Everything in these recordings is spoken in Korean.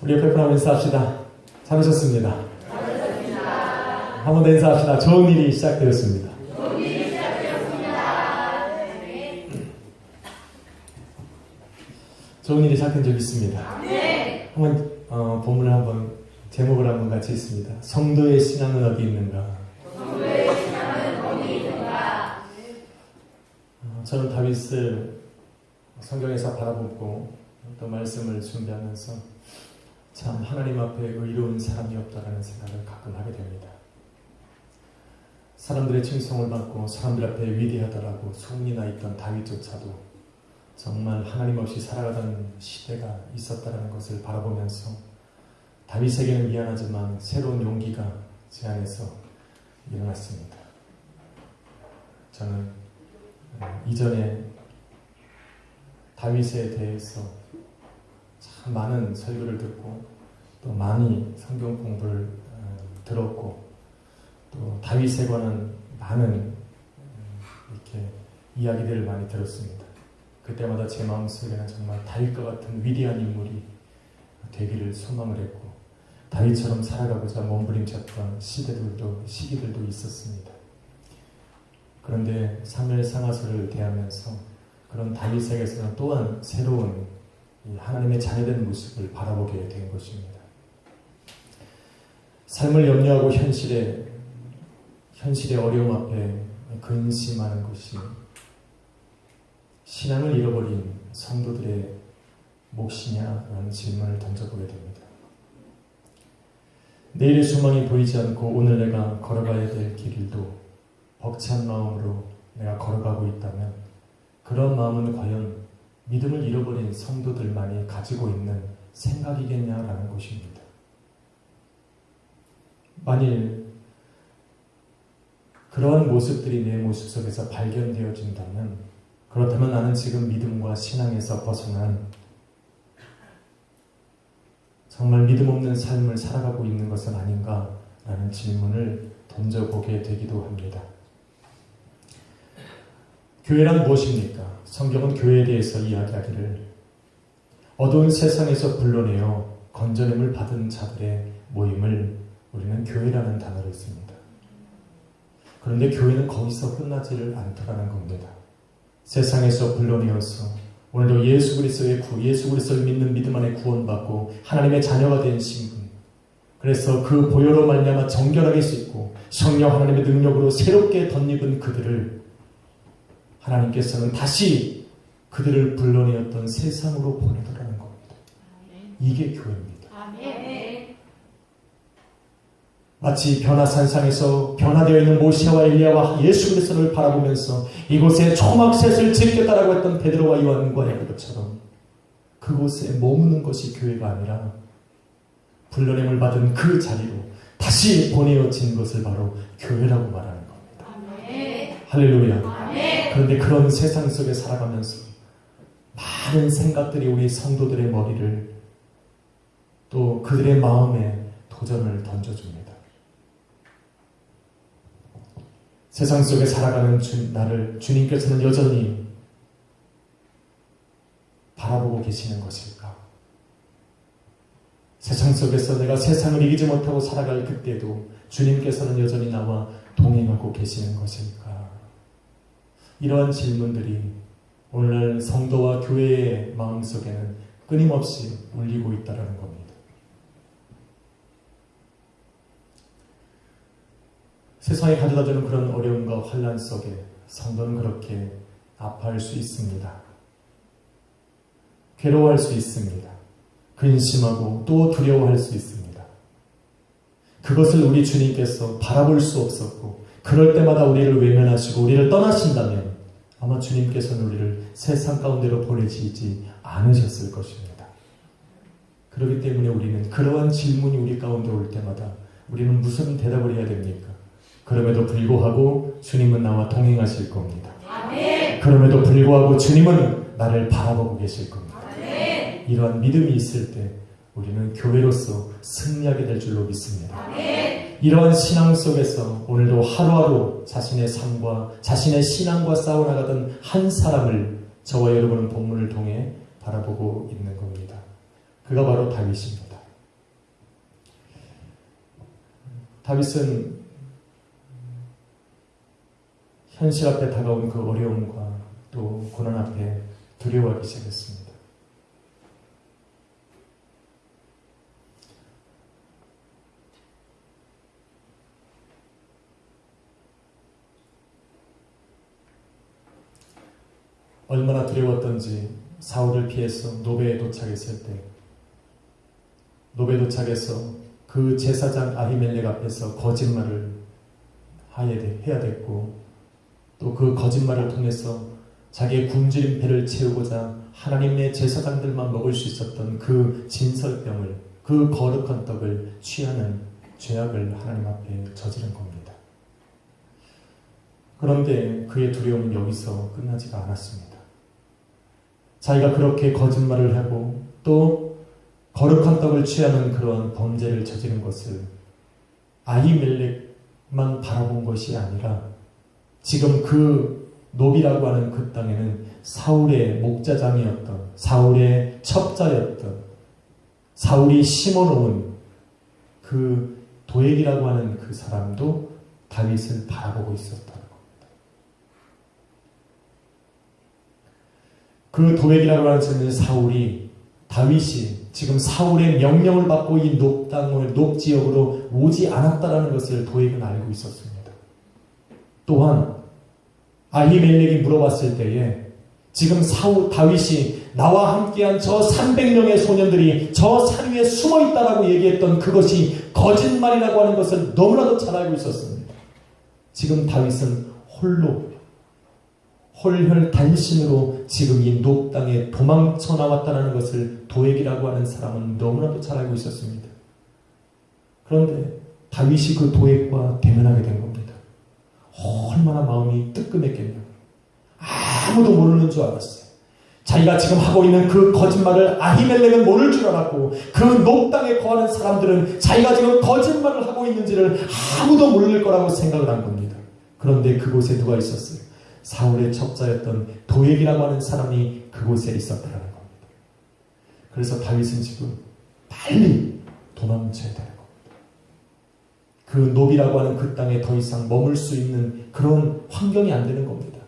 우리 옆에 분하고 인사합시다. 잘하셨습니다. 한 번 더 인사합시다. 좋은 일이 시작되었습니다. 좋은 일이 시작된 적이 있습니다. 네. 한번 본문을 한번 제목을 한번 같이 있습니다. 성도의 신앙은 어디 있는가? 성도의 신앙은 어디 있는가? 저는 다윗을 성경에서 바라보고 또 말씀을 준비하면서 참 하나님 앞에 의로운 사람이 없다라는 생각을 가끔 하게 됩니다. 사람들의 칭송을 받고 사람들 앞에 위대하다라고 소문이 나 있던 다윗조차도 정말 하나님 없이 살아가던 시대가 있었다라는 것을 바라보면서 다윗에게는 미안하지만 새로운 용기가 제 안에서 일어났습니다. 저는 이전에 다윗에 대해서 참 많은 설교를 듣고 또 많이 성경 공부를 들었고 또 다윗에 관한 많은 이렇게 이야기들을 많이 들었습니다. 그때마다 제 마음속에는 정말 다윗과 같은 위대한 인물이 되기를 소망을 했고 다윗처럼 살아가고자 몸부림쳤던 시기들도 있었습니다. 그런데 사무엘 상하서를 대하면서 그런 다윗에게서는 또한 새로운 하나님의 자녀된 모습을 바라보게 된 것입니다. 삶을 염려하고 현실의 어려움 앞에 근심하는 것이 신앙을 잃어버린 성도들의 몫이냐라는 질문을 던져보게 됩니다. 내일의 소망이 보이지 않고 오늘 내가 걸어가야 될 길도 벅찬 마음으로 내가 걸어가고 있다면 그런 마음은 과연 믿음을 잃어버린 성도들만이 가지고 있는 생각이겠냐라는 것입니다. 만일 그러한 모습들이 내 모습 속에서 발견되어진다면 그렇다면 나는 지금 믿음과 신앙에서 벗어난 정말 믿음 없는 삶을 살아가고 있는 것은 아닌가라는 질문을 던져보게 되기도 합니다. 교회란 무엇입니까? 성경은 교회에 대해서 이야기하기를 어두운 세상에서 불러내어 건져냄을 받은 자들의 모임을 우리는 교회라는 단어를 씁니다. 그런데 교회는 거기서 끝나지를 않더라는 겁니다. 세상에서 불러내어서 오늘도 예수 그리스도를 믿는 믿음 안에 구원받고 하나님의 자녀가 된 신분, 그래서 그 보혈로 말미암아 정결하게 씻고 성령 하나님의 능력으로 새롭게 덧입은 그들을 하나님께서는 다시 그들을 불러내었던 세상으로 보내더라는 겁니다. 이게 교회입니다. 마치 변화산상에서 변화되어 있는 모세와 엘리야와 예수 그리스도를 바라보면서 이곳에 초막셋을 지켰다라고 했던 베드로와 요한과 야고보처럼 그곳에 머무는 것이 교회가 아니라 불러냄을 받은 그 자리로 다시 보내어진 것을 바로 교회라고 말하는 겁니다. 할렐루야. 그런데 그런 세상 속에 살아가면서 많은 생각들이 우리 성도들의 머리를 또 그들의 마음에 도전을 던져줍니다. 세상 속에 살아가는 나를 주님께서는 여전히 바라보고 계시는 것일까? 세상 속에서 내가 세상을 이기지 못하고 살아갈 그때도 주님께서는 여전히 나와 동행하고 계시는 것일까? 이러한 질문들이 오늘날 성도와 교회의 마음속에는 끊임없이 울리고 있다는 겁니다. 세상이 가져다주는 그런 어려움과 환난 속에 성도는 그렇게 아파할 수 있습니다. 괴로워할 수 있습니다. 근심하고 또 두려워할 수 있습니다. 그것을 우리 주님께서 바라볼 수 없었고 그럴 때마다 우리를 외면하시고 우리를 떠나신다면 아마 주님께서는 우리를 세상 가운데로 보내시지 않으셨을 것입니다. 그렇기 때문에 우리는 그러한 질문이 우리 가운데 올 때마다 우리는 무슨 대답을 해야 됩니까? 그럼에도 불구하고 주님은 나와 동행하실 겁니다. 아멘. 그럼에도 불구하고 주님은 나를 바라보고 계실 겁니다. 아멘. 이러한 믿음이 있을 때 우리는 교회로서 승리하게 될 줄로 믿습니다. 아멘. 이러한 신앙 속에서 오늘도 하루하루 자신의 삶과 자신의 신앙과 싸워나가던 한 사람을 저와 여러분은 본문을 통해 바라보고 있는 겁니다. 그가 바로 다윗입니다. 다윗은 현실 앞에 다가온 그 어려움과 또 고난 앞에 두려워하기 시작했습니다. 얼마나 두려웠던지 사울을 피해서 노베에 도착했을 때, 노베에 도착해서 그 제사장 아히멜렉 앞에서 거짓말을 해야 됐고, 또 그 거짓말을 통해서 자기의 굶주린 배를 채우고자 하나님의 제사장들만 먹을 수 있었던 그 진설병을, 그 거룩한 떡을 취하는 죄악을 하나님 앞에 저지른 겁니다. 그런데 그의 두려움은 여기서 끝나지가 않았습니다. 자기가 그렇게 거짓말을 하고 또 거룩한 떡을 취하는 그러한 범죄를 저지른 것을 아히멜렉만 바라본 것이 아니라 지금 그 노비라고 하는 그 땅에는 사울의 목자장이었던, 사울의 첩자였던, 사울이 심어놓은 그 도액이라고 하는 그 사람도 다윗을 바라보고 있었다는 겁니다. 그 도액이라고 하는 사람은 사울이, 다윗이 지금 사울의 명령을 받고 이 녹땅을, 녹지역으로 오지 않았다는 것을 도액은 알고 있었습니다. 또한 아히멜렉이 물어봤을 때에 지금 다윗이 나와 함께한 저 300명의 소년들이 저 산 위에 숨어 있다라고 얘기했던 그것이 거짓말이라고 하는 것을 너무나도 잘 알고 있었습니다. 지금 다윗은 홀혈단신으로 지금 이 녹땅에 도망쳐 나왔다는 것을 도액이라고 하는 사람은 너무나도 잘 알고 있었습니다. 그런데 다윗이 그 도액과 대면하게 된 겁니다. 얼마나 마음이 뜨끔했겠냐고. 아무도 모르는 줄 알았어요. 자기가 지금 하고 있는 그 거짓말을 아히멜렉은 모를 줄 알았고, 그 녹땅에 거하는 사람들은 자기가 지금 거짓말을 하고 있는지를 아무도 모를 거라고 생각을 한 겁니다. 그런데 그곳에 누가 있었어요? 사울의 첩자였던 도액이라고 하는 사람이 그곳에 있었다는 겁니다. 그래서 다윗은 지금 빨리 도망쳐야 되는 겁니다. 그 노비라고 하는 그 땅에 더 이상 머물 수 있는 그런 환경이 안 되는 겁니다.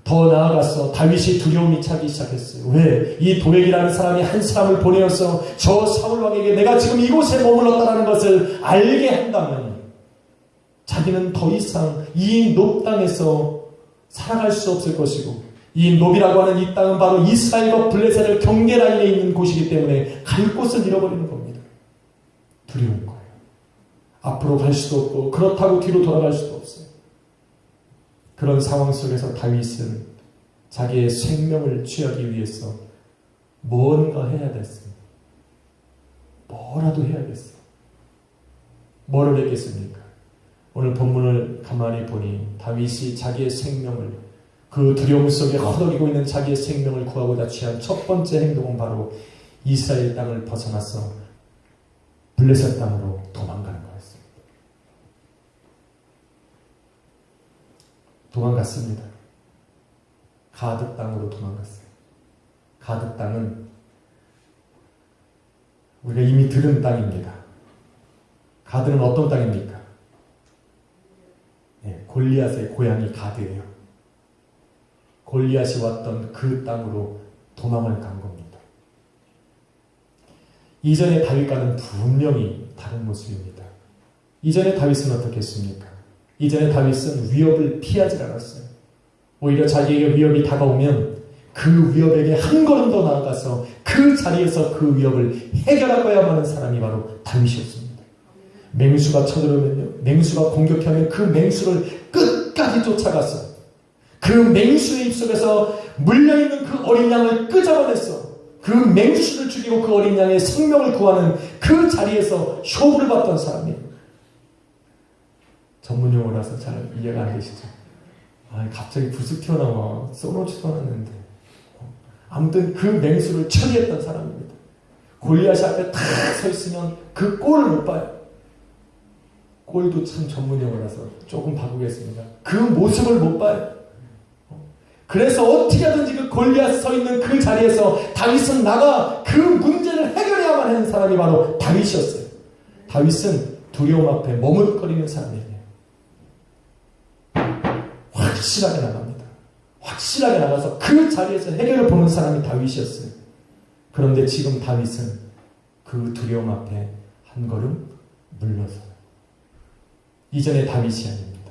더 나아가서 다윗이 두려움이 차기 시작했어요. 왜? 이 도액이라는 사람이 한 사람을 보내어서 저 사울왕에게 내가 지금 이곳에 머물렀다는 것을 알게 한다면 자기는 더 이상 이 녹땅에서 살아갈 수 없을 것이고, 이 노비라고 하는 이 땅은 바로 이스라엘과 블레셋을 경계 라인에 있는 곳이기 때문에 갈 곳을 잃어버리는 겁니다. 두려운 거예요. 앞으로 갈 수도 없고 그렇다고 뒤로 돌아갈 수도 없어요. 그런 상황 속에서 다윗은 자기의 생명을 취하기 위해서 뭔가 해야 됐습니다. 뭐라도 해야겠어요. 뭐를 했겠습니까? 오늘 본문을 가만히 보니 다윗이 자기의 생명을, 그 두려움 속에 허덕이고 있는 자기의 생명을 구하고자 취한 첫 번째 행동은 바로 이스라엘 땅을 벗어나서 블레셋 땅으로 도망가는 거였습니다. 도망갔습니다. 가드 땅으로 도망갔어요. 가드 땅은 우리가 이미 들은 땅입니다. 가드는 어떤 땅입니까? 골리앗의 고향이 가드예요. 골리앗이 왔던 그 땅으로 도망을 간 겁니다. 이전의 다윗과는 분명히 다른 모습입니다. 이전의 다윗은 어떻게 했습니까? 이전의 다윗은 위협을 피하지 않았어요. 오히려 자기에게 위협이 다가오면 그 위협에게 한 걸음 더 나아가서 그 자리에서 그 위협을 해결하고야 하는 사람이 바로 다윗이었습니다. 맹수가 쳐들어오면요, 맹수가 공격하면 그 맹수를 끝까지 쫓아갔어. 그 맹수의 입속에서 물려있는 그 어린 양을 끄잡아냈어. 그 맹수를 죽이고 그 어린 양의 생명을 구하는 그 자리에서 쇼부를 받던 사람이에요. 전문용어라서 잘 이해가 안 되시죠? 갑자기 불쑥 튀어나와. 써놓지도 않았는데. 아무튼 그 맹수를 처리했던 사람입니다. 골리앗이 앞에 탁 서 있으면 그 꼴을 못 봐요. 꼴도 참 전문용어라서 조금 바꾸겠습니다. 그 모습을 못 봐요. 그래서 어떻게 하든지 그 골리앗 서 있는 그 자리에서 다윗은 나가 그 문제를 해결해야만 하는 사람이 바로 다윗이었어요. 다윗은 두려움 앞에 머뭇거리는 사람에게 확실하게 나갑니다. 확실하게 나가서 그 자리에서 해결을 보는 사람이 다윗이었어요. 그런데 지금 다윗은 그 두려움 앞에 한 걸음 물러서요. 이전의 다윗이 아닙니다.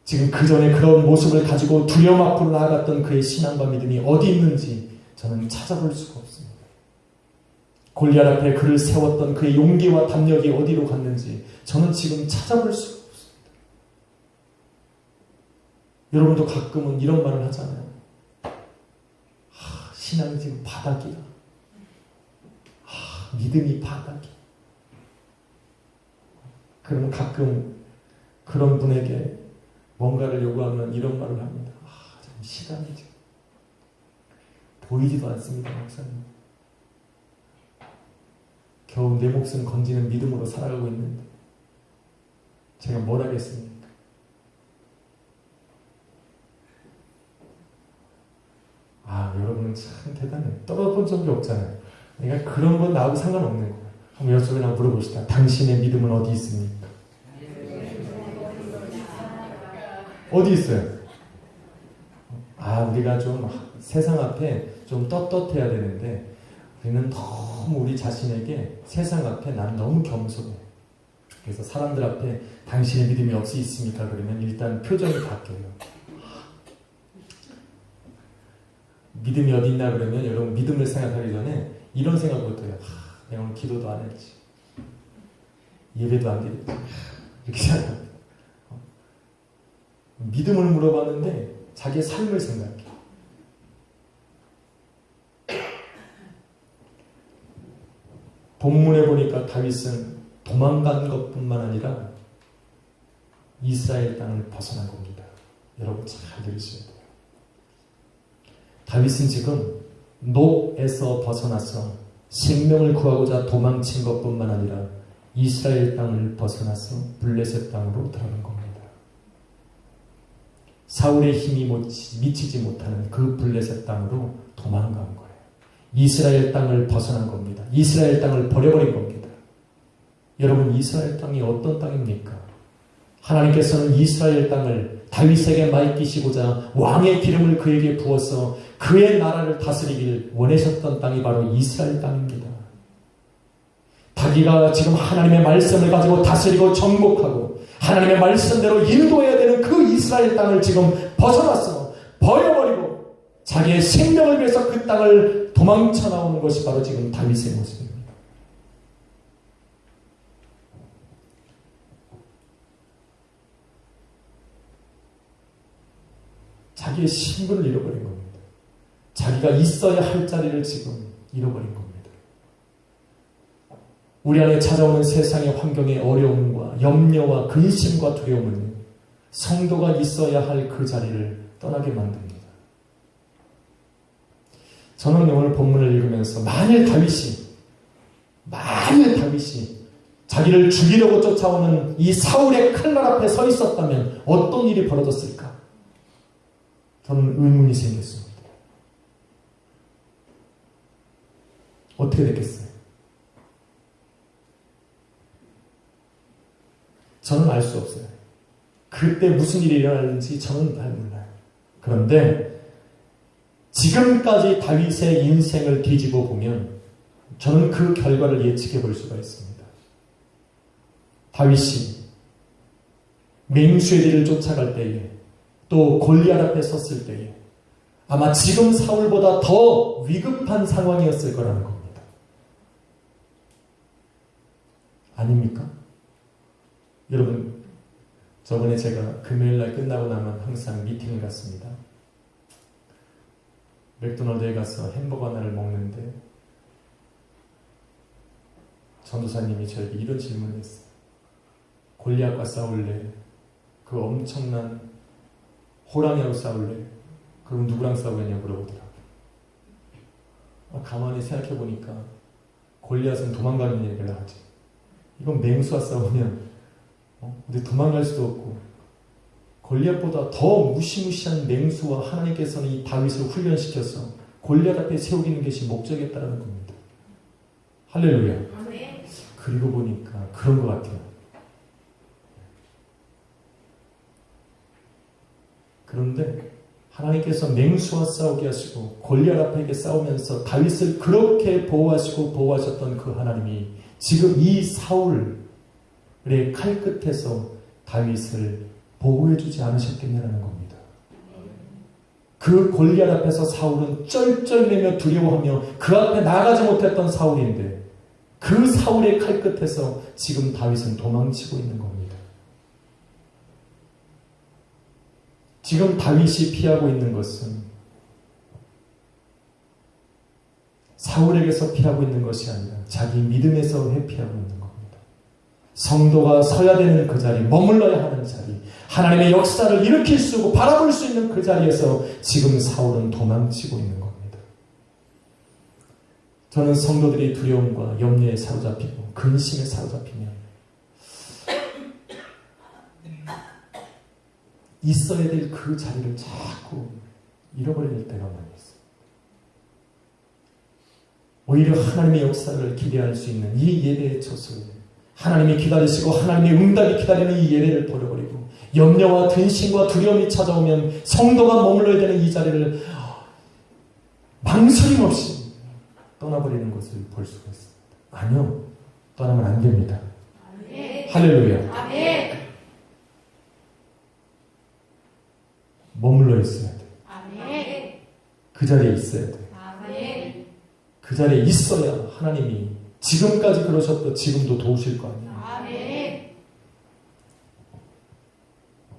지금 그 전에 그런 모습을 가지고 두려움 앞으로 나아갔던 그의 신앙과 믿음이 어디 있는지 저는 찾아볼 수가 없습니다. 골리앗 앞에 그를 세웠던 그의 용기와 담력이 어디로 갔는지 저는 지금 찾아볼 수가 없습니다. 여러분도 가끔은 이런 말을 하잖아요. 신앙이 지금 바닥이야. 믿음이 바닥이야. 그러면 가끔 그런 분에게 뭔가를 요구하면 이런 말을 합니다. 좀 시간이 지금 보이지도 않습니다, 목사님. 겨우 내 목숨 건지는 믿음으로 살아가고 있는데 제가 뭘 하겠습니까? 여러분은 참 대단해요. 떨어본 적이 없잖아요. 그러니까 그런 건 나하고 상관없는 거예요. 한번 여쭤보나 물어봅시다. 당신의 믿음은 어디 있습니까? 어디 있어요? 우리가 좀 세상 앞에 좀 떳떳해야 되는데 우리는 너무 우리 자신에게 세상 앞에 나는 너무 겸손해. 그래서 사람들 앞에 당신의 믿음이 어디 있습니까? 그러면 일단 표정이 바뀌어요. 믿음이 어디 있나 그러면 여러분 믿음을 생각하기 전에 이런 생각부터 해요. 내가 오늘 기도도 안 했지. 예배도 안 드렸지. 이렇게 생각합니다. 믿음을 물어봤는데 자기의 삶을 생각해. 본문에 보니까 다윗은 도망간 것뿐만 아니라 이스라엘 땅을 벗어난 겁니다. 여러분 잘 들으셔야 돼요. 다윗은 지금 노에서 벗어나서 생명을 구하고자 도망친 것뿐만 아니라 이스라엘 땅을 벗어나서 블레셋 땅으로 들어간 겁니다. 사울의 힘이 미치지 못하는 그 블레셋 땅으로 도망간 거예요. 이스라엘 땅을 벗어난 겁니다. 이스라엘 땅을 버려버린 겁니다. 여러분 이스라엘 땅이 어떤 땅입니까? 하나님께서는 이스라엘 땅을 다윗에게 맡기시고자 왕의 기름을 그에게 부어서 그의 나라를 다스리길 원하셨던 땅이 바로 이스라엘 땅입니다. 자기가 지금 하나님의 말씀을 가지고 다스리고 정복하고 하나님의 말씀대로 인도해야 되는 그 이스라엘 땅을 지금 벗어났어. 버려버리고 자기의 생명을 위해서 그 땅을 도망쳐 나오는 것이 바로 지금 다윗의 모습입니다. 자기의 신분을 잃어버린 겁니다. 자기가 있어야 할 자리를 지금 잃어버린 겁니다. 우리 안에 찾아오는 세상의 환경의 어려움과 염려와 근심과 두려움은 성도가 있어야 할 그 자리를 떠나게 만듭니다. 저는 오늘 본문을 읽으면서 만일 다윗이 자기를 죽이려고 쫓아오는 이 사울의 칼날 앞에 서 있었다면 어떤 일이 벌어졌을까? 저는 의문이 생겼습니다. 어떻게 됐겠어요? 저는 알 수 없어요. 그때 무슨 일이 일어났는지 저는 잘 몰라요. 그런데 지금까지 다윗의 인생을 뒤집어 보면 저는 그 결과를 예측해 볼 수가 있습니다. 다윗이 맹수의 쫓아갈 때에 또 골리앗 앞에 섰을 때에 아마 지금 사울보다 더 위급한 상황이었을 거라는 겁니다. 아닙니까? 여러분, 저번에 제가 금요일날 끝나고 나면 항상 미팅을 갔습니다. 맥도날드에 가서 햄버거 하나를 먹는데 전도사님이 저에게 이런 질문을 했어요. 골리앗과 싸울래? 그 엄청난 호랑이하고 싸울래? 그럼 누구랑 싸우겠냐고 물어보더라고요. 가만히 생각해 보니까 골리앗은 도망가는 얘기를 하지. 이건 맹수와 싸우면 근데 도망갈 수도 없고 골리앗보다 더 무시무시한 맹수와 하나님께서는 이 다윗을 훈련시켜서 골리앗 앞에 세우기는 것이 목적이었다는 겁니다. 할렐루야. 그리고 보니까 그런 것 같아요. 그런데 하나님께서 맹수와 싸우게 하시고 골리앗 앞에 싸우면서 다윗을 그렇게 보호하셨던 그 하나님이 지금 이 사울의 칼끝에서 다윗을 보호해주지 않으셨겠냐는 겁니다. 그 골리앗 앞에서 사울은 쩔쩔매며 두려워하며 그 앞에 나가지 못했던 사울인데 그 사울의 칼끝에서 지금 다윗은 도망치고 있는 겁니다. 지금 다윗이 피하고 있는 것은 사울에게서 피하고 있는 것이 아니라 자기 믿음에서 회피하고 있는 겁니다. 성도가 서야 되는 그 자리, 머물러야 하는 자리, 하나님의 역사를 일으킬 수 있고 바라볼 수 있는 그 자리에서 지금 사울은 도망치고 있는 겁니다. 저는 성도들이 두려움과 염려에 사로잡히고 근심에 사로잡히면 있어야 될 그 자리를 자꾸 잃어버릴 때가 많이 있어요. 오히려 하나님의 역사를 기대할 수 있는 이 예배의 처소에 하나님이 기다리시고 하나님의 응답이 기다리는 이 예배를 버려버리고 염려와 근심과 두려움이 찾아오면 성도가 머물러야 되는 이 자리를 망설임 없이 떠나버리는 것을 볼 수가 있습니다. 아니요, 떠나면 안 됩니다. 아멘. 할렐루야. 아멘. 머물러 있어야 돼. 아멘. 그 자리에 있어야 돼. 아멘. 그 자리에 있어야 하나님이 지금까지 그러셨고 지금도 도우실 거 아니에요. 아멘.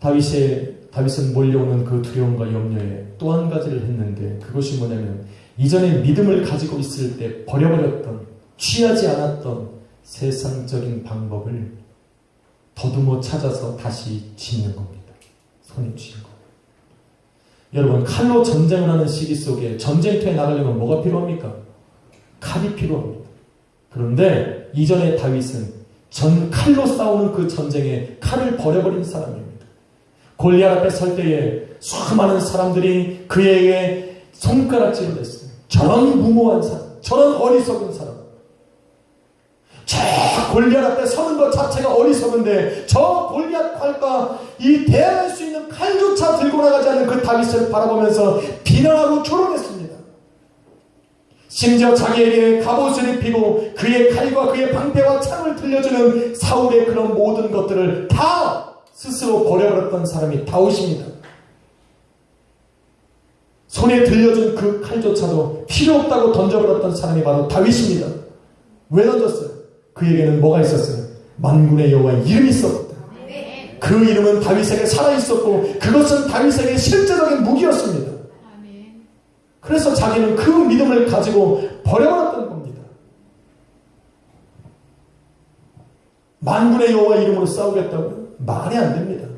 다윗은 몰려오는 그 두려움과 염려에 또 한 가지를 했는데 그것이 뭐냐면 이전에 믿음을 가지고 있을 때 버려버렸던 취하지 않았던 세상적인 방법을 더듬어 찾아서 다시 쥐는 겁니다. 손에 쥐는 겁니다. 여러분, 칼로 전쟁을 하는 시기 속에 전쟁터에 나가려면 뭐가 필요합니까? 칼이 필요합니다. 그런데 이전에 다윗은 칼로 싸우는 그 전쟁에 칼을 버려버린 사람입니다. 골리앗 앞에 설 때에 수많은 사람들이 그에게 손가락질을 했어요. 저런 무모한 사람, 저런 어리석은 사람. 저 골리앗 앞에 서는 것 자체가 어리석은데 저 골리앗 칼과 이 대항할 수 있는 칼조차 들고 나가지 않은 그 다윗을 바라보면서 비난하고 조롱했습니다. 심지어 자기에게 갑옷을 입히고 그의 칼과 그의 방패와 창을 들려주는 사울의 그런 모든 것들을 다 스스로 버려버렸던 사람이 다윗입니다. 손에 들려준 그 칼조차도 필요 없다고 던져버렸던 사람이 바로 다윗입니다. 왜 던졌어요? 그에게는 뭐가 있었어요? 만군의 여호와의 이름이 있었다. 그 이름은 다윗에게 살아있었고 그것은 다윗에게 실제적인 무기였습니다. 그래서 자기는 그 믿음을 가지고 버려버렸던 겁니다. 만군의 여호와 이름으로 싸우겠다고요? 말이 안 됩니다.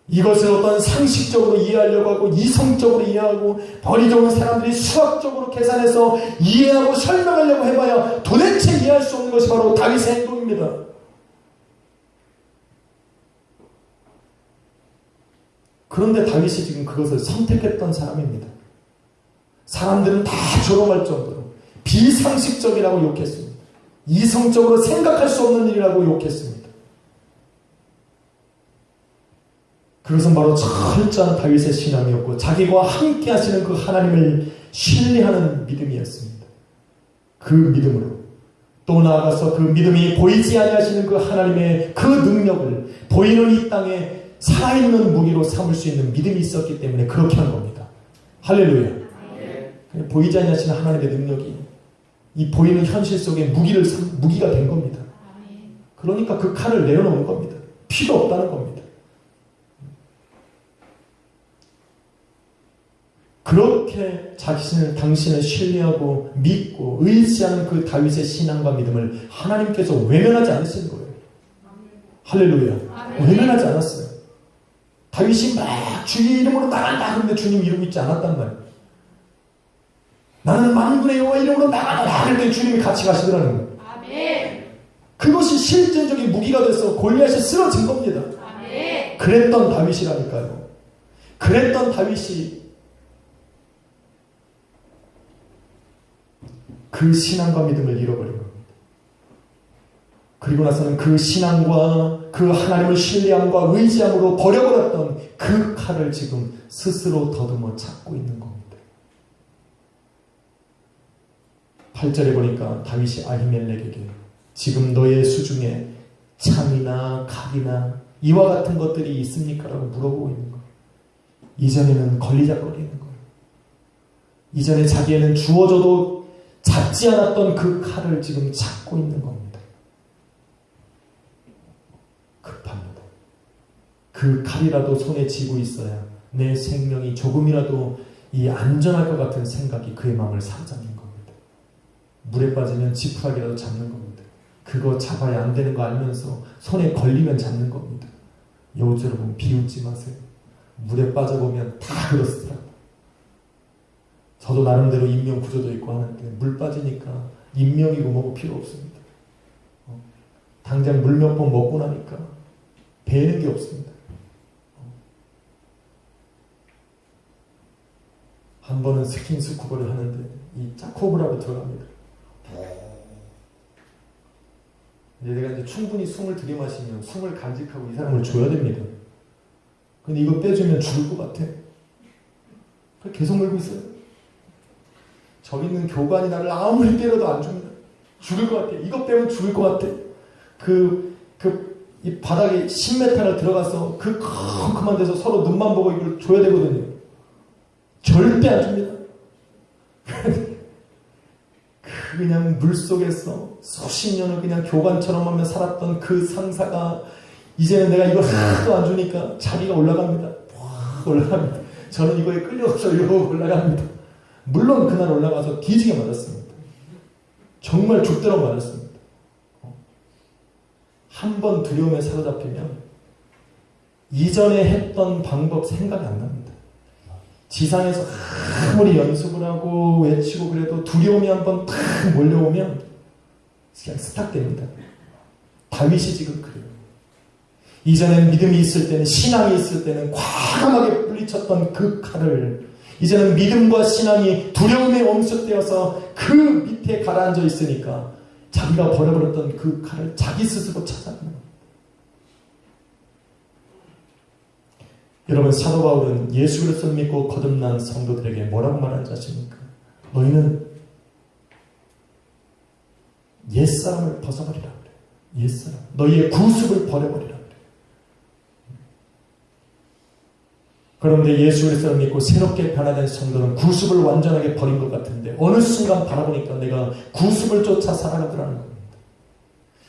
이것을 어떤 상식적으로 이해하려고 하고 이성적으로 이해하고 벌이 좋은 사람들이 수학적으로 계산해서 이해하고 설명하려고 해봐야 도대체 이해할 수 없는 것이 바로 다윗의 행동입니다. 그런데 다윗이 지금 그것을 선택했던 사람입니다. 사람들은 다 조롱할 정도로 비상식적이라고 욕했습니다. 이성적으로 생각할 수 없는 일이라고 욕했습니다. 그것은 바로 철저한 다윗의 신앙이었고 자기와 함께 하시는 그 하나님을 신뢰하는 믿음이었습니다. 그 믿음으로 또 나아가서 그 믿음이 보이지 아니하시는 그 하나님의 그 능력을 보이는 이 땅에 살아있는 무기로 삼을 수 있는 믿음이 있었기 때문에 그렇게 한 겁니다. 할렐루야. 보이지 아니하시는 하나님의 능력이 이 보이는 현실 속에 무기가 된 겁니다. 그러니까 그 칼을 내려놓은 겁니다. 필요 없다는 겁니다. 그렇게 당신을 신뢰하고 믿고 의지하는 그 다윗의 신앙과 믿음을 하나님께서 외면하지 않으신 거예요. 할렐루야. 외면하지 않았어요. 다윗이 막 주의 이름으로 나간다 그런데 주님 이러고 있지 않았단 말이에요. 나는 만군의 여호와 이름으로 나가라 그랬더니 주님이 같이 가시더라는 거예요. 아멘. 그것이 실제적인 무기가 돼서 골리앗이 쓰러진 겁니다. 아멘. 그랬던 다윗이라니까요. 그랬던 다윗이 그 신앙과 믿음을 잃어버린 겁니다. 그리고 나서는 그 신앙과 그 하나님을 신뢰함과 의지함으로 버려버렸던 그 칼을 지금 스스로 더듬어 찾고 있는 겁니다. 8절에 보니까 다윗이 아히멜렉에게 지금 너의 수중에 창이나 칼이나 이와 같은 것들이 있습니까? 라고 물어보고 있는 거예요. 이전에는 걸리적거리는 거예요. 이전에 자기에는 주어져도 잡지 않았던 그 칼을 지금 찾고 있는 겁니다. 급합니다. 그 칼이라도 손에 쥐고 있어야 내 생명이 조금이라도 이 안전할 것 같은 생각이 그의 마음을 사로잡는 겁니다. 물에 빠지면 지푸라기라도 잡는 겁니다. 그거 잡아야 안 되는 거 알면서 손에 걸리면 잡는 겁니다. 여우주 여러분, 비웃지 마세요. 물에 빠져보면 다 그렇더라고요. 저도 나름대로 인명 구조도 있고 하는데 물 빠지니까 인명이고 뭐고 필요 없습니다. 당장 물 몇 번 먹고 나니까 배는 게 없습니다. 한 번은 스킨스쿠버를 하는데 이 짝호브라고 들어갑니다. 내가 이제 충분히 숨을 들이마시면 숨을 간직하고 이 사람을 줘야 됩니다. 근데 이거 빼주면 죽을 것 같아. 계속 물고 있어요. 저기 있는 교관이 나를 아무리 때려도 안 죽는다. 죽을 것 같아. 이거 빼면 죽을 것 같아. 이 바닥에 10m를 들어가서 그 컴컴한 데서 서로 눈만 보고 이걸 줘야 되거든요. 절대 안 줍니다. 그냥 물속에서 수십 년을 그냥 교관처럼 하며 살았던 그 상사가 이제는 내가 이걸 하나도 안 주니까 자기가 올라갑니다. 올라갑니다. 저는 이거에 끌려가서 이러고 올라갑니다. 물론 그날 올라가서 뒤지게 맞았습니다. 정말 죽도록 맞았습니다. 한 번 두려움에 사로잡히면 이전에 했던 방법 생각이 안 납니다. 지상에서 아무리 연습을 하고 외치고 그래도 두려움이 한번 탁 몰려오면 그냥 스탑됩니다. 다윗이 지금 그래요. 이전엔 믿음이 있을 때는, 신앙이 있을 때는 과감하게 물리쳤던 그 칼을 이제는 믿음과 신앙이 두려움에 엄습되어서 그 밑에 가라앉아 있으니까 자기가 버려버렸던 그 칼을 자기 스스로 찾아내는. 여러분, 사도 바울은 예수 그리스도를 믿고 거듭난 성도들에게 뭐라고 말하는지 아십니까? 너희는 옛사람을 벗어버리라 그래. 옛사람. 너희의 구습을 버려버리라 그래. 그런데 예수 그리스도를 믿고 새롭게 변화된 성도는 구습을 완전하게 버린 것 같은데 어느 순간 바라보니까 내가 구습을 쫓아 살아가더라는 겁니다.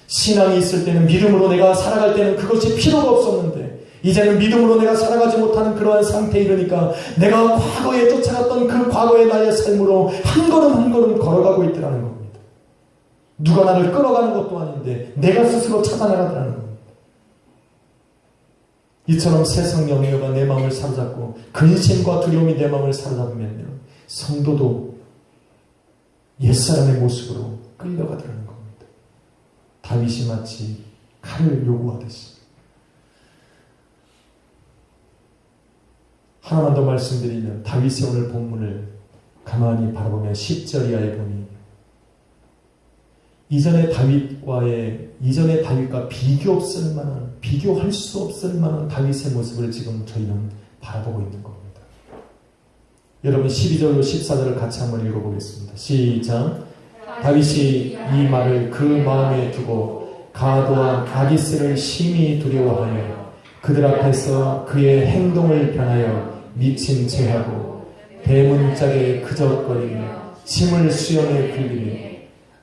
신앙이 있을 때는, 믿음으로 내가 살아갈 때는 그것이 필요가 없었는데 이제는 믿음으로 내가 살아가지 못하는 그러한 상태에 이르니까 내가 과거에 쫓아갔던 그 과거의 나의 삶으로 한 걸음 한 걸음 걸어가고 있더라는 겁니다. 누가 나를 끌어가는 것도 아닌데 내가 스스로 찾아나가더라는 겁니다. 이처럼 세상 영역가 내 마음을 사로잡고 근심과 두려움이 내 마음을 사로잡으면요, 성도도 옛사람의 모습으로 끌려가더라는 겁니다. 다윗이 마치 칼을 요구하듯이. 하나만 더 말씀드리면 다윗의 오늘 본문을 가만히 바라보면 10절 이하에 보니 이전의 다윗과 비교할 수 없을 만한 다윗의 모습을 지금 저희는 바라보고 있는 겁니다. 여러분 12절로 14절을 같이 한번 읽어보겠습니다. 시작. 다윗이 이 말을 그 마음에 두고 가드와 아기스를 심히 두려워하여 그들 앞에서 그의 행동을 변하여 미친 채하고 대문짝에 그적거리며 침을 수염에 굴리며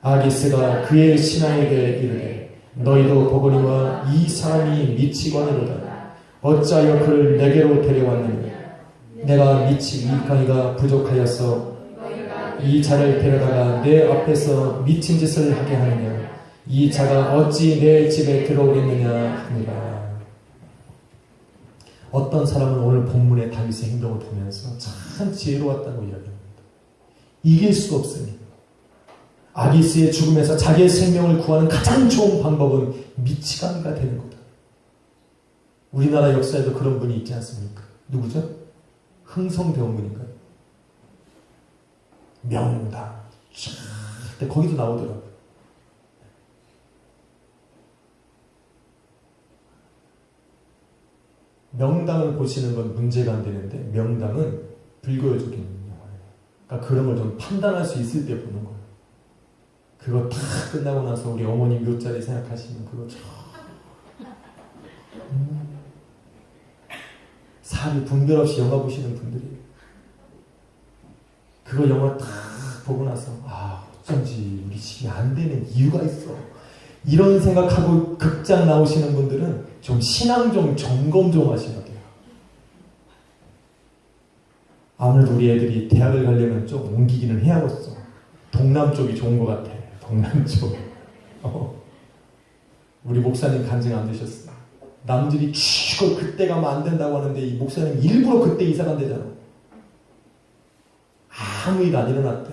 아기스가 그의 신하에게 이르되 너희도 보거니와 이 사람이 미치거니로다. 어찌하여 그를 내게로 데려왔느냐. 내가 미치기 이강이가 부족하여서 이 자를 데려다가 내 앞에서 미친 짓을 하게 하느냐. 이 자가 어찌 내 집에 들어오겠느냐 하니라. 어떤 사람은 오늘 본문의 다윗의 행동을 보면서 참 지혜로웠다고 이야기합니다. 이길 수 없으니 아기스의 죽음에서 자기의 생명을 구하는 가장 좋은 방법은 미치광이가 되는 거다. 우리나라 역사에도 그런 분이 있지 않습니까? 누구죠? 흥성대원군인가요? 명당. 근데 거기도 나오더라고요. 명당을 보시는 건 문제가 안 되는데 명당은 불교적인 영화예요. 그러니까 그런 걸 좀 판단할 수 있을 때 보는 거예요. 그거 다 끝나고 나서 우리 어머니 묘자리 생각하시면 그거 참 살이 분별 없이 영화 보시는 분들이 그거 영화 다 보고 나서 어쩐지 우리 집이 안 되는 이유가 있어 이런 생각하고 극장 나오시는 분들은 좀 신앙 좀 점검 좀 하셔야 돼요. 아무래도 우리 애들이 대학을 가려면 좀 옮기기는 해야겠어. 동남 쪽이 좋은 것 같아. 동남 쪽. 우리 목사님 간증 안 되셨어. 남들이 죽어 그때 가면 안 된다고 하는데 이 목사님 일부러 그때 이사 간대잖아. 아무 일 안 일어났대.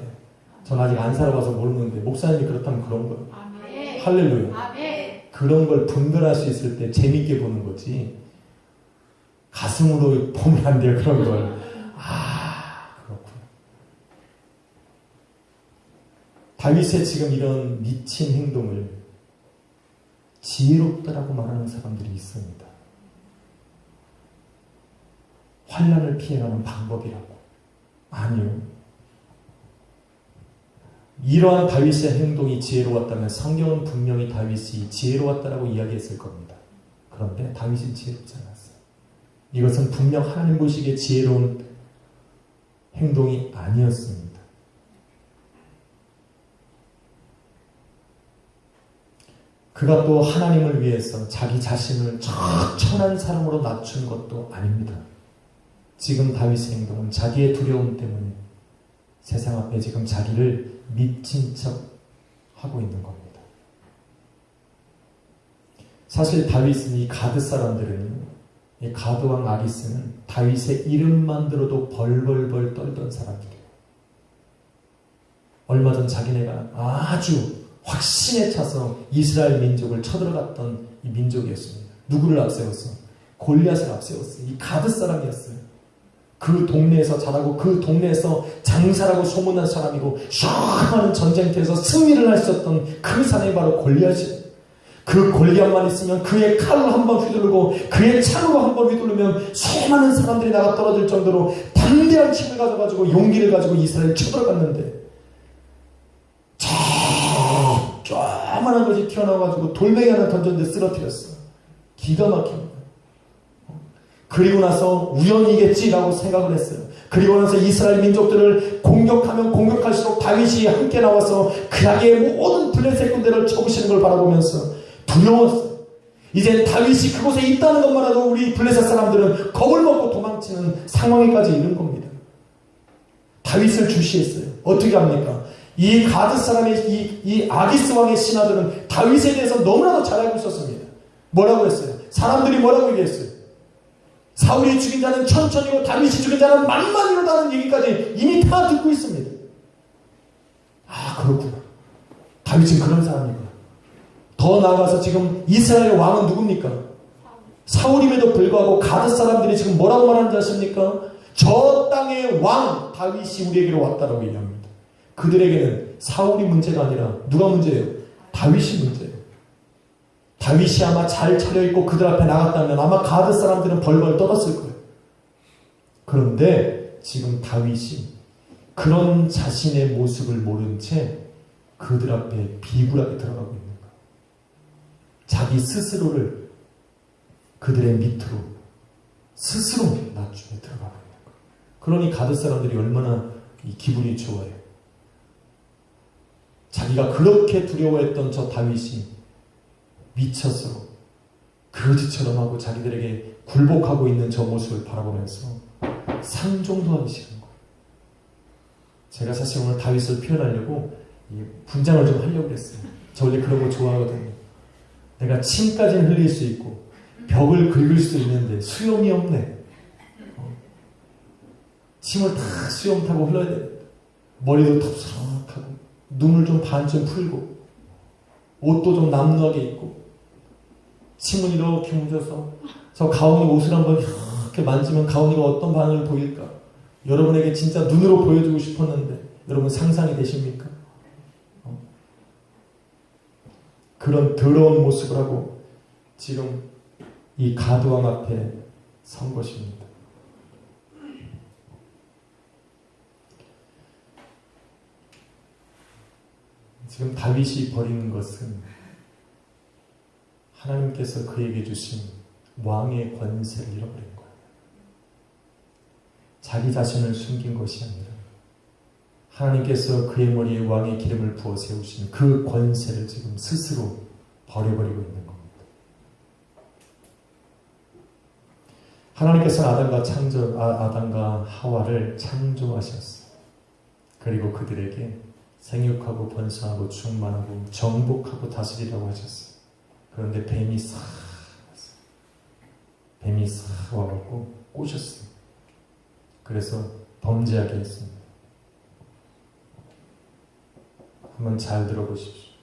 전 아직 안 살아봐서 모르는데 목사님이 그렇다면 그런 거예요. 아멘. 할렐루야. 아멘. 그런 걸 분별할 수 있을 때 재밌게 보는 거지. 가슴으로 보면 안 돼요. 그런 걸. 그렇구나. 다윗의 지금 이런 미친 행동을 지혜롭다라고 말하는 사람들이 있습니다. 환난을 피해가는 방법이라고. 아니요. 이러한 다윗의 행동이 지혜로웠다면 성경은 분명히 다윗이 지혜로웠다라고 이야기했을 겁니다. 그런데 다윗은 지혜롭지 않았어요. 이것은 분명 하나님 보시기에 지혜로운 행동이 아니었습니다. 그가 또 하나님을 위해서 자기 자신을 천한 사람으로 낮춘 것도 아닙니다. 지금 다윗의 행동은 자기의 두려움 때문에 세상 앞에 지금 자기를 미친 척 하고 있는 겁니다. 사실 다윗은 이 가드 사람들은 이 가드왕 아기스는 다윗의 이름만 들어도 벌벌벌 떨던 사람들이에요. 얼마 전 자기네가 아주 확신에 차서 이스라엘 민족을 쳐들어갔던 이 민족이었습니다. 누구를 앞세웠어? 골리앗을 앞세웠어요. 이 가드 사람이었어요. 그 동네에서 자라고 그 동네에서 장사라고 소문난 사람이고 수많은 전쟁터에서 승리를 할 수 있었던 그 사람이 바로 골리앗이에요. 그 골리앗만 있으면 그의 칼로 한번 휘두르고 그의 창으로 한번 휘두르면 수많은 사람들이 나가 떨어질 정도로 담대한 힘을 가져가지고 용기를 가지고 이스라엘을 쳐들어갔는데 조그만한 것이 튀어나와가지고 돌멩이 하나 던졌는데 쓰러뜨렸어. 기가 막힙니다. 그리고 나서 우연이겠지라고 생각을 했어요. 그리고 나서 이스라엘 민족들을 공격하면 공격할수록 다윗이 함께 나와서 그에게 모든 블레셋 군대를 쳐부시는 걸 바라보면서 두려웠어요. 이제 다윗이 그곳에 있다는 것만 해도 우리 블레셋 사람들은 겁을 먹고 도망치는 상황에까지 이른 겁니다. 다윗을 주시했어요. 어떻게 합니까? 이 가드 사람의 이 아기스 왕의 신하들은 다윗에 대해서 너무나도 잘 알고 있었습니다. 뭐라고 했어요? 사람들이 뭐라고 얘기했어요? 사울이 죽인 자는 천천히고 다윗이 죽인 자는 만만이로다는 얘기까지 이미 다 듣고 있습니다. 그렇구나. 다윗은 그런 사람이구나. 더 나아가서 지금 이스라엘 왕은 누굽니까? 사울임에도 불구하고 가드 사람들이 지금 뭐라고 말하는지 아십니까? 저 땅의 왕 다윗이 우리에게로 왔다라고 얘기합니다. 그들에게는 사울이 문제가 아니라 누가 문제예요? 다윗이 문제예요. 다윗이 아마 잘 차려입고 그들 앞에 나갔다면 아마 가드 사람들은 벌벌 떨었을 거예요. 그런데 지금 다윗이 그런 자신의 모습을 모른 채 그들 앞에 비굴하게 들어가고 있는 거예요. 자기 스스로를 그들의 밑으로 스스로 낮춤에 들어가고 있는 거예요. 그러니 가드 사람들이 얼마나 이 기분이 좋아요. 자기가 그렇게 두려워했던 저 다윗이 미쳐서 거지처럼 하고 자기들에게 굴복하고 있는 저 모습을 바라보면서 상종도 하기 싫은 거예요. 제가 사실 오늘 다윗을 표현하려고 분장을 좀 하려고 했어요. 저 원래 그런 거 좋아하거든요. 내가 침까지는 흘릴 수 있고 벽을 긁을 수 있는데 수염이 없네. 침을 다 수염 타고 흘러야 돼. 머리도 텁텁하고 눈을 좀 반쯤 풀고 옷도 좀 남루하게 입고 침을 이렇게 묻어서 저 가온이 옷을 한번 이렇게 만지면 가온이가 어떤 반응을 보일까? 여러분에게 진짜 눈으로 보여주고 싶었는데 여러분 상상이 되십니까? 그런 더러운 모습을 하고 지금 이 가드왕 앞에 선 것입니다. 지금 다윗이 버리는 것은 하나님께서 그에게 주신 왕의 권세를 잃어버린 거예요. 자기 자신을 숨긴 것이 아니라 하나님께서 그의 머리에 왕의 기름을 부어 세우신 그 권세를 지금 스스로 버려버리고 있는 겁니다. 하나님께서 아담과 하와를 창조하셨어요. 그리고 그들에게 생육하고 번성하고 충만하고 정복하고 다스리라고 하셨어요. 그런데 뱀이 싹 와갖고 꼬셨어요. 그래서 범죄하게 했습니다. 한번 잘 들어보십시오.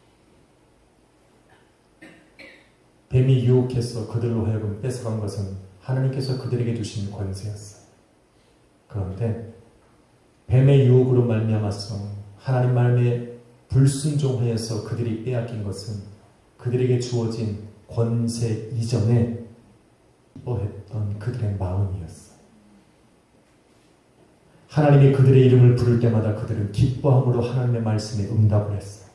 뱀이 유혹해서 그들로 하여금 뺏어간 것은 하나님께서 그들에게 주신 권세였어요. 그런데 뱀의 유혹으로 말미암아서 하나님 말씀에 불순종하여서 그들이 빼앗긴 것은 그들에게 주어진 권세 이전에 기뻐했던 그들의 마음이었어요. 하나님이 그들의 이름을 부를 때마다 그들은 기뻐함으로 하나님의 말씀에 응답을 했어요.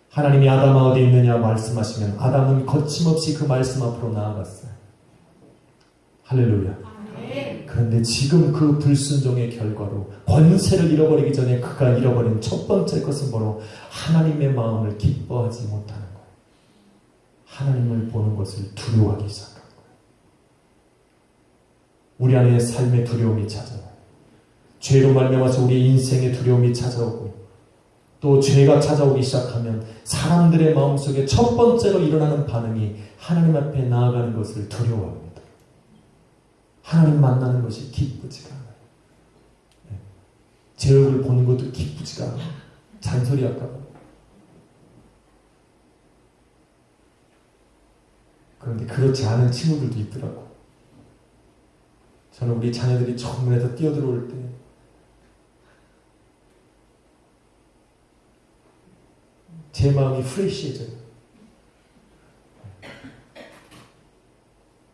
하나님이 아담아 어디 있느냐 말씀하시면 아담은 거침없이 그 말씀 앞으로 나아갔어요. 할렐루야. 그런데 지금 그 불순종의 결과로 권세를 잃어버리기 전에 그가 잃어버린 첫 번째 것은 바로 하나님의 마음을 기뻐하지 못하는 거예요. 하나님을 보는 것을 두려워하기 시작한 거예요. 우리 안에 삶의 두려움이 찾아와요. 죄로 말미암아서 우리 인생의 두려움이 찾아오고 또 죄가 찾아오기 시작하면 사람들의 마음속에 첫 번째로 일어나는 반응이 하나님 앞에 나아가는 것을 두려워합니다. 하나님 만나는 것이 기쁘지가 않아요. 제 얼굴 보는 것도 기쁘지가 않아요. 잔소리 할까 봐. 그런데 그렇지 않은 친구들도 있더라고. 저는 우리 자녀들이 처음 문에서 뛰어들어올 때 제 마음이 프레시해져요.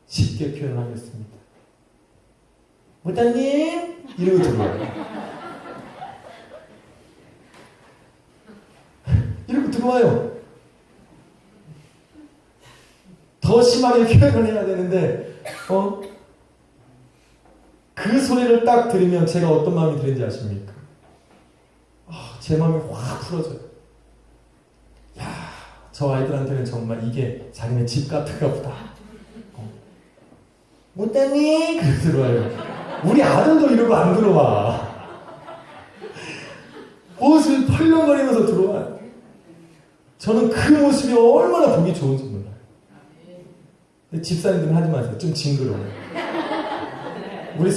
쉽게 표현하겠습니다. 목사님 이러고 들어와요. 이러고 들어와요. 더 심하게 표현을 해야 되는데 그 소리를 딱 들으면 제가 어떤 마음이 드는지 아십니까? 제 마음이 확 풀어져요. 저 아이들한테는 정말 이게 자기네 집 같은가 보다. 못다니? 그래 들어와요. 우리 아들도 이러고 안 들어와. 옷을 펄렁거리면서 들어와요. 저는 그 모습이 얼마나 보기 좋은지 몰라요. 집사님들은 하지 마세요. 좀 징그러워요. 우리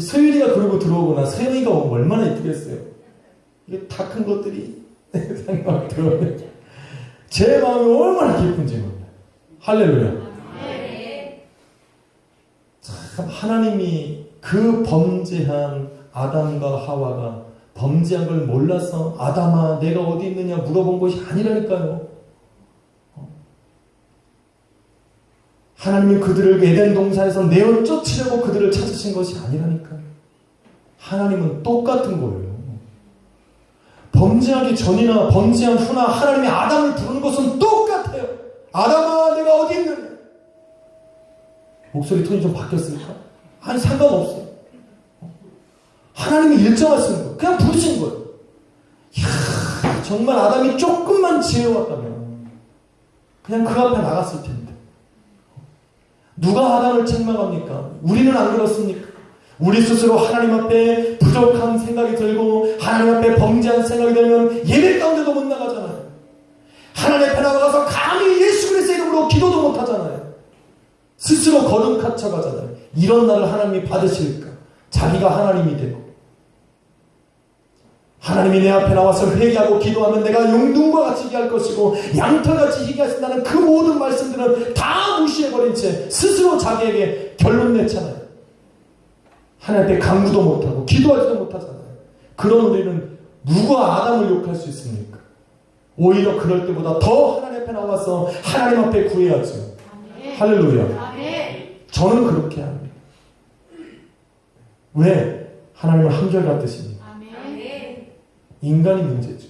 소율이가 그러고 들어오거나 서영이가 오면 얼마나 이쁘겠어요. 이게 다 큰 것들이 세상에 막 들어오면 제 마음이 얼마나 기쁜지 몰라요. 할렐루야. 참 하나님이 그 범죄한 아담과 하와가 범죄한 걸 몰라서 아담아 내가 어디 있느냐 물어본 것이 아니라니까요. 하나님이 그들을 에덴 동산에서 내어 쫓으려고 그들을 찾으신 것이 아니라니까요. 하나님은 똑같은 거예요. 범죄하기 전이나 범죄한 후나 하나님이 아담을 부르는 것은 똑같아요. 아담아 내가 어디 있느냐. 목소리 톤이 좀 바뀌었을까? 아니 상관없어요. 하나님이 일정하시는 거예요. 그냥 부르신 거예요. 이야, 정말 아담이 조금만 지혜왔다면 그냥 그 앞에 나갔을 텐데 누가 아담을 책망합니까? 우리는 안 그렇습니까? 우리 스스로 하나님 앞에 부족한 생각이 들고 하나님 앞에 범죄한 생각이 들면 예배 가운데도 못 나가잖아요. 하나님 앞에 나가서 감히 예수 그리스도의 이름으로 기도도 못 하잖아요. 스스로 거듭 가잖아요. 이런 날을 하나님이 받으실까? 자기가 하나님이 되고 하나님이 내 앞에 나와서 회개하고 기도하면 내가 용둥과 같이 희귀할 것이고 양털같이 희귀하신다는 그 모든 말씀들은 다 무시해버린 채 스스로 자기에게 결론 냈잖아요. 하나님 앞에 간구도 못하고 기도하지도 못하잖아요. 그런 우리는 누가 아담을 욕할 수 있습니까? 오히려 그럴 때보다 더 하나님 앞에 나와서 하나님 앞에 구해야죠. 할렐루야. 저는 그렇게 합니다. 왜? 하나님은 한결같으십니다. 아멘. 인간이 문제죠.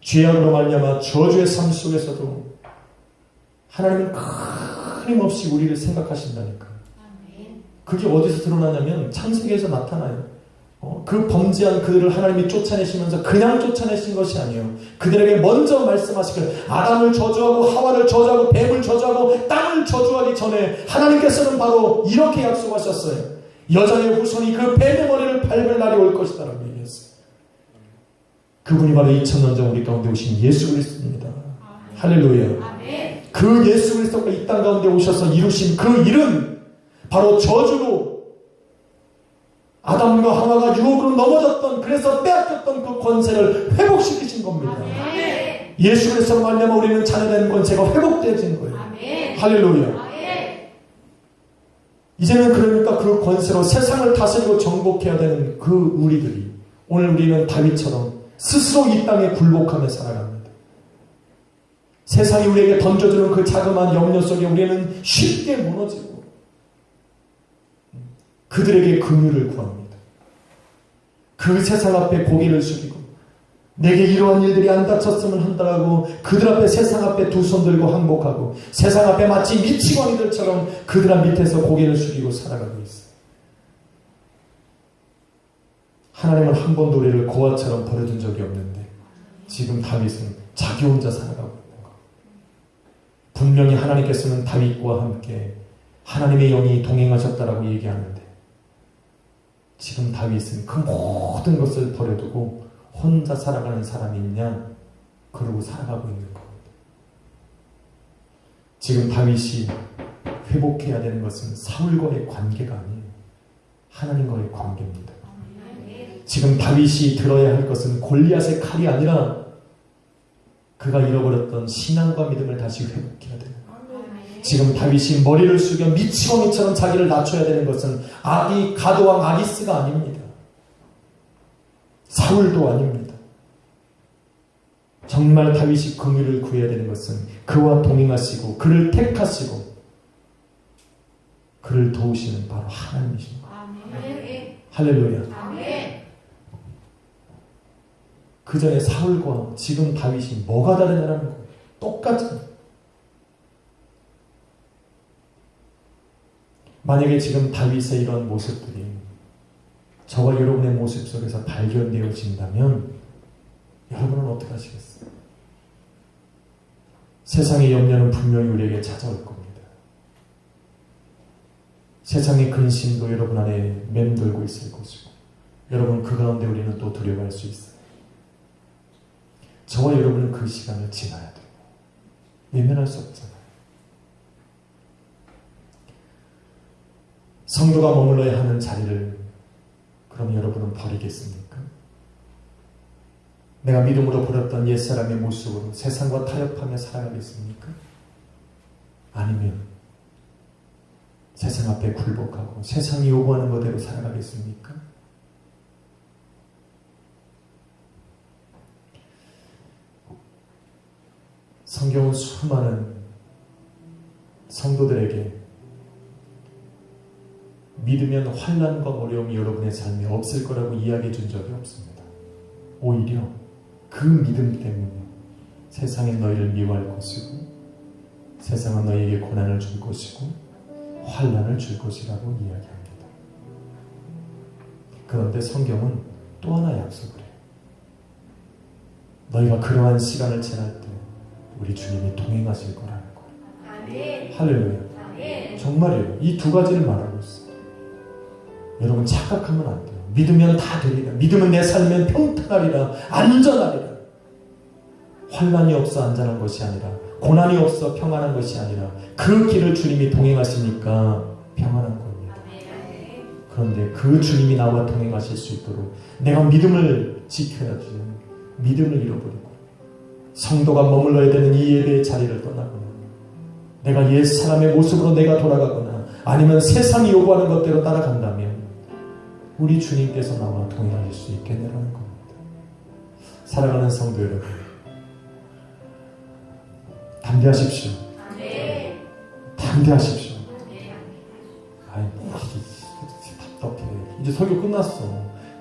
죄악으로 말미암아 저주의 삶 속에서도 하나님은 끊임없이 우리를 생각하신다니까. 아멘. 그게 어디서 드러나냐면 창세기에서 나타나요. 그 범죄한 그들을 하나님이 쫓아내시면서 그냥 쫓아내신 것이 아니에요. 그들에게 먼저 말씀하시길, 아담을 저주하고 하와를 저주하고 뱀을 저주하고 땅을 저주하기 전에 하나님께서는 바로 이렇게 약속하셨어요. 여자의 후손이 그 뱀의 머리를 밟을 날이 올 것이다 라고 얘기했어요. 그분이 바로 2000년 전 우리 가운데 오신 예수 그리스도입니다. 할렐루야. 아멘. 그 예수 그리스도가 이 땅 가운데 오셔서 이루신 그 일은 바로 저주로 아담과 하와가 유혹으로 넘어졌던, 그래서 빼앗겼던 그 권세를 회복시키신 겁니다. 아멘. 예수 그리스도로 말미암아 우리는 자녀된 권세가 회복되어진 거예요. 아멘. 할렐루야. 아멘. 이제는 그러니까 그 권세로 세상을 다스리고 정복해야 되는 그 우리들이, 오늘 우리는 다윗처럼 스스로 이 땅에 굴복하며 살아갑니다. 세상이 우리에게 던져주는 그 자그마한 염려 속에 우리는 쉽게 무너지고 그들에게 긍휼을 구합니다. 그 세상 앞에 고개를 숙이고 내게 이러한 일들이 안 닥쳤으면 한다라고 그들 앞에, 세상 앞에 두 손 들고 항복하고 세상 앞에 마치 미치광이들처럼 그들 밑에서 고개를 숙이고 살아가고 있어요. 하나님은 한 번도 우리를 고아처럼 버려둔 적이 없는데 지금 다윗은 자기 혼자 살아가고 있는 것. 분명히 하나님께서는 다윗과 함께 하나님의 영이 동행하셨다라고 얘기하는데 지금 다윗은 그 모든 것을 버려두고 혼자 살아가는 사람이 있냐? 그러고 살아가고 있는 겁니다. 지금 다윗이 회복해야 되는 것은 사울과의 관계가 아니에요. 하나님과의 관계입니다. 지금 다윗이 들어야 할 것은 골리앗의 칼이 아니라 그가 잃어버렸던 신앙과 믿음을 다시 회복해야 돼요. 지금 다윗이 머리를 숙여 미치광이처럼 자기를 낮춰야 되는 것은 가드왕 아기스가 아닙니다. 사울도 아닙니다. 정말 다윗이 긍휼을 구해야 되는 것은 그와 동행하시고 그를 택하시고 그를 도우시는 바로 하나님이십니다. 아멘. 할렐루야. 아멘. 그 전에 사울과 지금 다윗이 뭐가 다르냐는 거예요. 똑같은. 만약에 지금 다윗의 이런 모습들이 저와 여러분의 모습 속에서 발견되어진다면 여러분은 어떻게 하시겠어요? 세상의 염려는 분명히 우리에게 찾아올 겁니다. 세상의 근심도 여러분 안에 맴돌고 있을 것이고 여러분 그 가운데 우리는 또 두려워할 수 있어요. 저와 여러분은 그 시간을 지나야 돼요. 외면할 수 없잖아요. 성도가 머물러야 하는 자리를 그럼 여러분은 버리겠습니까? 내가 믿음으로 버렸던 옛사람의 모습으로 세상과 타협하며 살아가겠습니까? 아니면 세상 앞에 굴복하고 세상이 요구하는 것대로 살아가겠습니까? 성경은 수많은 성도들에게 믿으면 환난과 어려움이 여러분의 삶에 없을 거라고 이야기해 준 적이 없습니다. 오히려 그 믿음 때문에 세상은 너희를 미워할 것이고 세상은 너희에게 고난을 줄 것이고 환난을 줄 것이라고 이야기합니다. 그런데 성경은 또 하나 약속을 해요. 너희가 그러한 시간을 지날 때 우리 주님이 동행하실 거라는 거예요. 아멘. 할렐루야. 아멘. 정말이에요. 이 두 가지를 말하고 있어요. 여러분 착각하면 안 돼요. 믿으면 다 되리라. 믿으면 내 삶엔 평탄하리라. 안전하리라. 환난이 없어 안전한 것이 아니라 고난이 없어 평안한 것이 아니라 그 길을 주님이 동행하시니까 평안한 겁니다. 그런데 그 주님이 나와 동행하실 수 있도록 내가 믿음을 지켜야지. 믿음을 잃어버리고 성도가 머물러야 되는 이 예배의 자리를 떠나거나 내가 옛 사람의 모습으로 내가 돌아가거나 아니면 세상이 요구하는 것대로 따라간다면 우리 주님께서 나와 동행하실 수 있겠냐라는 겁니다. 사랑하는 성도 여러분, 담대하십시오. 아멘. 담대하십시오. 아멘. 아이, 답답해. 이제 설교 끝났어.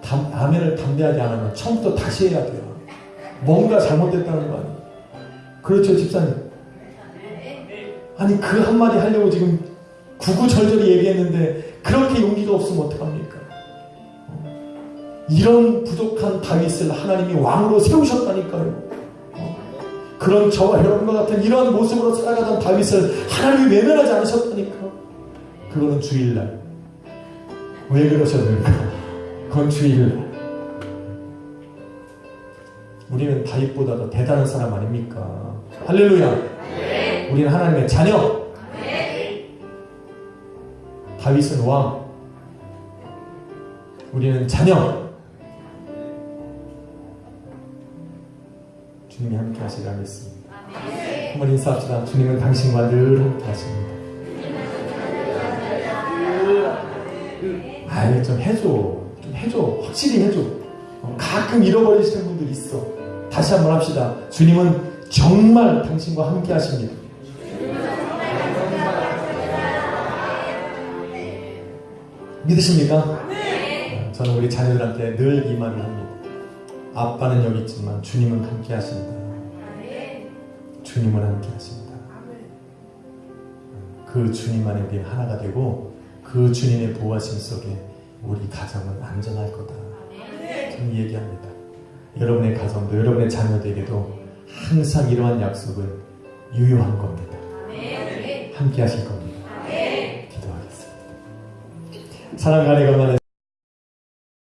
아멘을 담대하게 안 하면 처음부터 다시 해야 돼요. 뭔가 잘못됐다는 거 아니에요. 그렇죠, 집사님? 아니, 그 한마디 하려고 지금 구구절절히 얘기했는데 그렇게 용기가 없으면 어떡합니까? 이런 부족한 다윗을 하나님이 왕으로 세우셨다니까요. 그런 저와 여러분과 같은 이런 모습으로 살아가던 다윗을 하나님이 외면하지 않으셨다니까. 그거는 주일날. 왜 그러셨는가? 그건 주일날. 우리는 다윗보다 더 대단한 사람 아닙니까? 할렐루야. 우리는 하나님의 자녀. 다윗은 왕. 우리는 자녀. 주님이 함께 하시라 믿습니다. 한번 인사합시다. 주님은 당신과 늘 함께 하십니다. 아이, 좀 해줘. 좀 해줘. 확실히 해줘. 가끔 잃어버리시는 분들 있어. 다시 한번 합시다. 주님은 정말 당신과 함께 하십니다. 믿으십니까? 저는 우리 자녀들한테 늘 이 말을 합니다. 아빠는 여기 있지만 주님은 함께 하신다. 주님은 함께 하신다. 그 주님 안에 우리 하나가 되고 그 주님의 보호하심 속에 우리 가정은 안전할 거다. 저는 얘기합니다. 여러분의 가정도 여러분의 자녀들에게도 항상 이러한 약속은 유효한 겁니다. 함께 하실 겁니다. 기도하겠습니다. 사랑하는 가만